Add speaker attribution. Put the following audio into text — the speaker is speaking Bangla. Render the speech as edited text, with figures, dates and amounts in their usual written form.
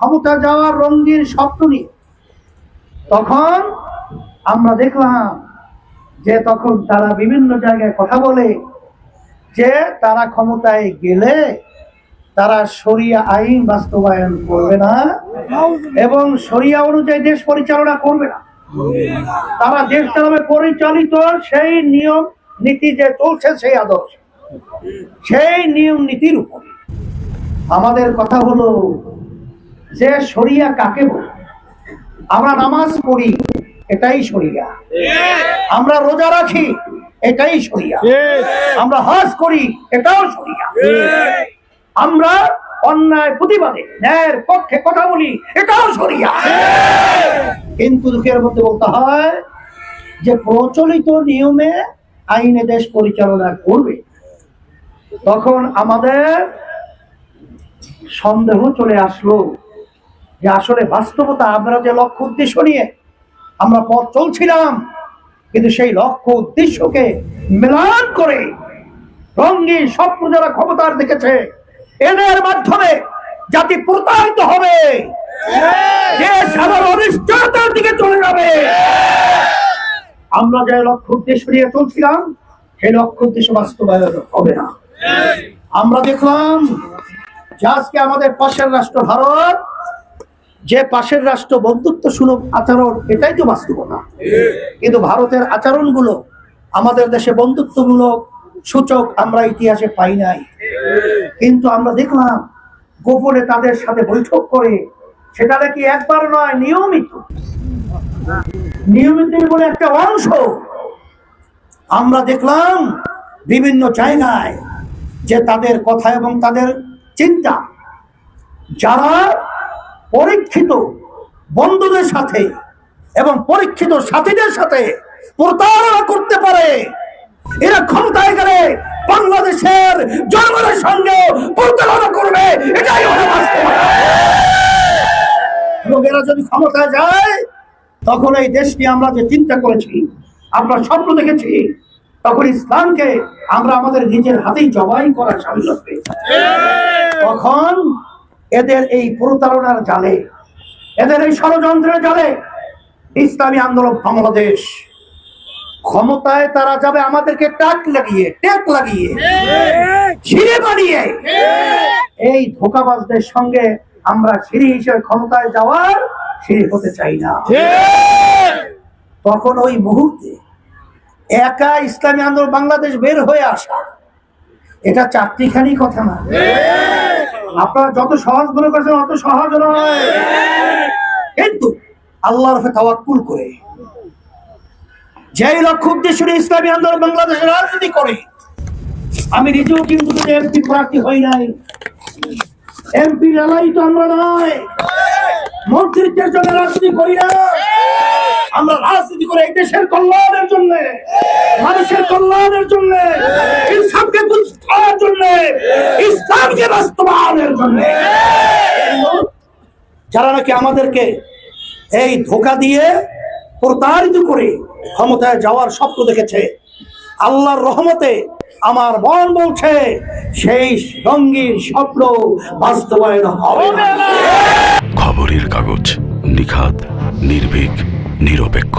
Speaker 1: ক্ষমতা যাওয়ার রঙিন স্বপ্ন নিয়ে, তখন আমরা দেখলাম যে তখন তারা বিভিন্ন জায়গায় কথা বলে যে তারা ক্ষমতায় গেলে তারা শরিয়া আইন বাস্তবায়ন করবে না এবং শরিয়া অনুযায়ী দেশ পরিচালনা করবে না। তারা দেশ চালাবে পরিচালিত সেই নিয়ম নীতি যে চলছে সেই আদর্শ, সেই নিয়ম নীতির উপরে। আমাদের কথা হলো যে শরিয়া কাকে বলে? আমরা নামাজ পড়ি, এটাই শরিয়া। আমরা রোজা রাখি, এটাই শরিয়া। আমরা হজ করি, এটাও শরিয়া। আমরা অন্যায় প্রতিবাদে ন্যায়ের পক্ষে কথা বলি, এটাও শরিয়া। কিন্তু দুঃখের মধ্যে বলতে হয় যে প্রচলিত নিয়মে আইনে দেশ পরিচালনা করবে, তখন আমাদের সন্দেহ চলে আসলো যে আসলে বাস্তবতা আমরা যে লক্ষ্য উদ্দেশ্য নিয়ে আমরা পথ চলছিলাম, কিন্তু সেই লক্ষ্য উদ্দেশ্যকে মেলান করে রঙিন স্বপ্ন যারা ক্ষমতার দেখেছে, এদের মাধ্যমে জাতি প্রতারিত হবে, দেশ আবার অনিশ্চয়তার দিকে চলে যাবে। আমরা যে লক্ষ্য উদ্দেশ্য নিয়ে চলছিলাম সেই লক্ষ্য উদ্দেশ্য বাস্তবায়ন হবে না। আমরা দেখলাম যে আজকে আমাদের পাশের রাষ্ট্র ভারত, যে পাশের রাষ্ট্র বন্ধুত্ব সুলভ আচরণ, এটাই তো বাস্তবতা। কিন্তু ভারতের আচরণগুলো আমাদের দেশে বন্ধুত্বমূলক সূচক আমরা ইতিহাসে পাই নাই। কিন্তু আমরা দেখলাম গোপনে তাদের সাথে বৈঠক করে, সেটা নাকি একবার নয়, নিয়মিত বলে একটা অংশ। আমরা দেখলাম বিভিন্ন জায়গায় যে তাদের কথা এবং তাদের চিন্তা যারা পরীক্ষিত বন্ধুদের সাথে এবং পরীক্ষিত সাথীদের সাথে প্রতারণা করতে পারে, এরা ক্ষমতায় গেলে বাংলাদেশের জনগণের সঙ্গে প্রতারণা করবে, এটাই হলো বাস্তবতা। এবং এরা যদি ক্ষমতায় যায়, তখন এই দেশটি আমরা যে চিন্তা করেছি, আমরা স্বপ্ন দেখেছি, তখন ইসলামকে আমরা আমাদের নিজের হাতেই জবাই করার সামিল হবে। তখন এদের এই প্রতারণার জালে, এদের এই ষড়যন্ত্রের জালে ইসলামী আন্দোলন বাংলাদেশ ক্ষমতায় তারা যাবে আমাদেরকে টেক লাগিয়ে ছিঁড়ে বানিয়ে, এই ধোঁকাবাজদের সঙ্গে আমরা সিঁড়ি হিসেবে ক্ষমতায় যাওয়ার সিঁড়ি হতে চাই না। তখন ওই মুহূর্তে একা ইসলামী আন্দোলন বাংলাদেশ বের হয়ে আসা, এটা চারটিখানি কথা না। আপনারা যত সহজ মনে করছেন অত সহজ নয়। কিন্তু আল্লাহর উপর তাওয়াক্কুল করে যেই লক্ষ্য উদ্দেশ্য নিয়ে ইসলামী আন্দোলন বাংলাদেশের রাজনীতি করে, আমি নিজেও কিন্তু এমপি প্রার্থী হই নাই, এমপি লালাই তো আমরা নয়, মন্ত্রিত্বের জন্য রাজনীতি করি না। আমরা রাজনীতি করে এই দেশের কল্যাণের জন্য, মানুষের কল্যাণের জন্য, ইনসাফকে প্রতিষ্ঠার জন্য, ইসলামকে বাস্তবায়নের জন্য। যারা নাকি আমাদেরকে এই ধোঁকা দিয়ে প্রতারিত করে ক্ষমতায় যাওয়ার স্বপ্ন দেখেছে, আল্লাহর রহমতে আমার মন বলছে সেই রঙিন স্বপ্ন বাস্তবায়ন হবে না।
Speaker 2: খবরের কাগজ, নিখাত, নির্ভীক, নিরপেক্ষ।